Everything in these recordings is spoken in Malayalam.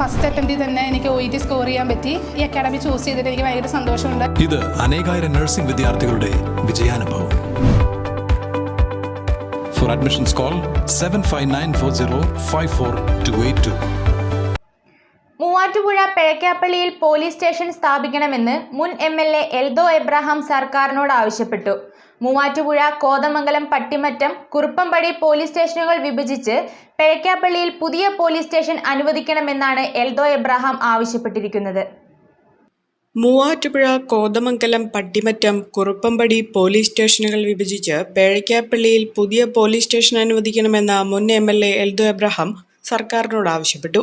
ഫസ്റ്റ് അറ്റംപ്റ്റിൽ തന്നെ എനിക്ക് OET സ്കോർ ചെയ്യാൻ പറ്റി. ഈ അക്കാഡമി ചൂസ് ചെയ്തിട്ട് എനിക്ക് ഭയങ്കര സന്തോഷമുണ്ട്. ഇത് അനേകായിരം നഴ്സിംഗ് വിദ്യാർത്ഥികളുടെ വിജയാനുഭവം. For admissions call 7594054282. മൂവാറ്റുപുഴ പിഴക്കാപ്പള്ളിയിൽ പോലീസ് സ്റ്റേഷൻ സ്ഥാപിക്കണമെന്ന് മുൻ MLA എൽദോ എബ്രഹാം സർക്കാരിനോട് ആവശ്യപ്പെട്ടു. മൂവാറ്റുപുഴ, കോതമംഗലം, പട്ടിമറ്റം, കുറുപ്പംപടി പോലീസ് സ്റ്റേഷനുകൾ വിഭജിച്ച് പിഴക്കാപ്പള്ളിയിൽ പുതിയ പോലീസ് സ്റ്റേഷൻ അനുവദിക്കണമെന്നാണ് എൽദോ എബ്രഹാം ആവശ്യപ്പെട്ടിരിക്കുന്നത്. മൂവാറ്റുപുഴ, കോതമംഗലം, പട്ടിമറ്റം, കുറുപ്പംപടി പോലീസ് സ്റ്റേഷനുകൾ വിഭജിച്ച് പേഴക്കാപ്പള്ളിയിൽ പുതിയ പോലീസ് സ്റ്റേഷൻ അനുവദിക്കണമെന്ന മുൻ MLA എൽദോ എബ്രഹാം സർക്കാരിനോട് ആവശ്യപ്പെട്ടു.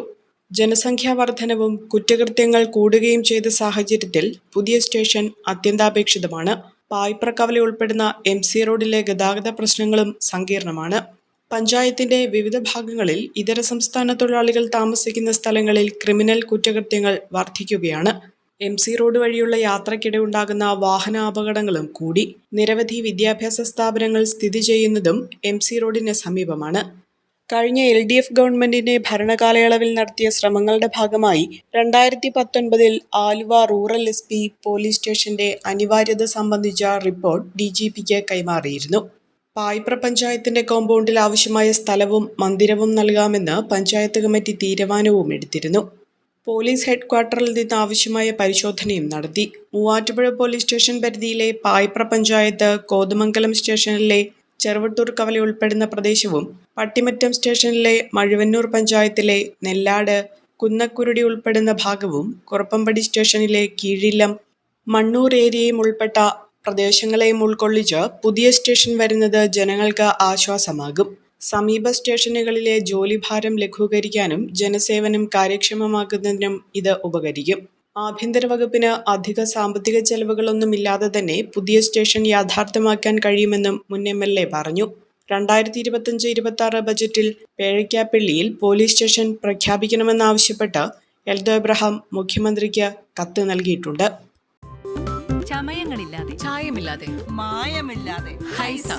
ജനസംഖ്യാ വർധനവും കുറ്റകൃത്യങ്ങൾ കൂടുകയും ചെയ്ത സാഹചര്യത്തിൽ പുതിയ സ്റ്റേഷൻ അത്യന്താപേക്ഷിതമാണ്. പായിപ്രക്കവല ഉൾപ്പെടുന്ന MC റോഡിലെ ഗതാഗത പ്രശ്നങ്ങളും സങ്കീർണമാണ്. പഞ്ചായത്തിന്റെ വിവിധ ഭാഗങ്ങളിൽ ഇതര സംസ്ഥാന തൊഴിലാളികൾ താമസിക്കുന്ന സ്ഥലങ്ങളിൽ ക്രിമിനൽ കുറ്റകൃത്യങ്ങൾ വർദ്ധിക്കുകയാണ്. MC റോഡ് വഴിയുള്ള യാത്രക്കിടെ ഉണ്ടാകുന്ന വാഹന അപകടങ്ങളും കൂടി. നിരവധി വിദ്യാഭ്യാസ സ്ഥാപനങ്ങൾ സ്ഥിതി ചെയ്യുന്നതും MC റോഡിന് സമീപമാണ്. കഴിഞ്ഞ LDF ഗവൺമെന്റിന്റെ ഭരണകാലയളവിൽ നടത്തിയ ശ്രമങ്ങളുടെ ഭാഗമായി 2019 ആലുവ റൂറൽ SP പോലീസ് സ്റ്റേഷന്റെ അനിവാര്യത സംബന്ധിച്ച റിപ്പോർട്ട് DGPക്ക് കൈമാറിയിരുന്നു. പായിപ്ര പഞ്ചായത്തിന്റെ കോമ്പൗണ്ടിൽ ആവശ്യമായ സ്ഥലവും മന്ദിരവും നൽകാമെന്ന് പഞ്ചായത്ത് കമ്മിറ്റി തീരുമാനവും എടുത്തിരുന്നു. പോലീസ് ഹെഡ്ക്വാർട്ടറിൽ നിന്ന് ആവശ്യമായ പരിശോധനയും നടത്തി. മൂവാറ്റുപുഴ പോലീസ് സ്റ്റേഷൻ പരിധിയിലെ പായിപ്ര പഞ്ചായത്ത്, കോതമംഗലം സ്റ്റേഷനിലെ ചെറുവട്ടൂർ കവല ഉൾപ്പെടുന്ന പ്രദേശവും പട്ടിമറ്റം സ്റ്റേഷനിലെ മഴുവന്നൂർ പഞ്ചായത്തിലെ നെല്ലാട്, കുന്നക്കുരുടി ഉൾപ്പെടുന്ന ഭാഗവും കുറുപ്പംപടി സ്റ്റേഷനിലെ കീഴിലം, മണ്ണൂർ ഏരിയയും ഉൾപ്പെട്ട പ്രദേശങ്ങളെയും ഉൾക്കൊള്ളിച്ച് പുതിയ സ്റ്റേഷൻ വരുന്നത് ജനങ്ങൾക്ക് ആശ്വാസമാകും. സമീപ സ്റ്റേഷനുകളിലെ ജോലിഭാരം ലഘൂകരിക്കാനും ജനസേവനം കാര്യക്ഷമമാക്കുന്നതിനും ഇത് ഉപകരിക്കും. ആഭ്യന്തര വകുപ്പിന് അധിക സാമ്പത്തിക ചെലവുകളൊന്നുമില്ലാതെ തന്നെ പുതിയ സ്റ്റേഷൻ യാഥാർത്ഥ്യമാക്കാൻ കഴിയുമെന്നും മുൻ MLA പറഞ്ഞു. 2025-26 ബജറ്റിൽ പേഴക്കാപ്പള്ളിയിൽ പോലീസ് സ്റ്റേഷൻ പ്രഖ്യാപിക്കണമെന്നാവശ്യപ്പെട്ട് എൽദോ എബ്രഹാം മുഖ്യമന്ത്രിക്ക് കത്ത് നൽകിയിട്ടുണ്ട്. ചമയങ്ങളില്ലാതെ, ചായമില്ലാതെ, മായമില്ലാതെ, ഹൈസ.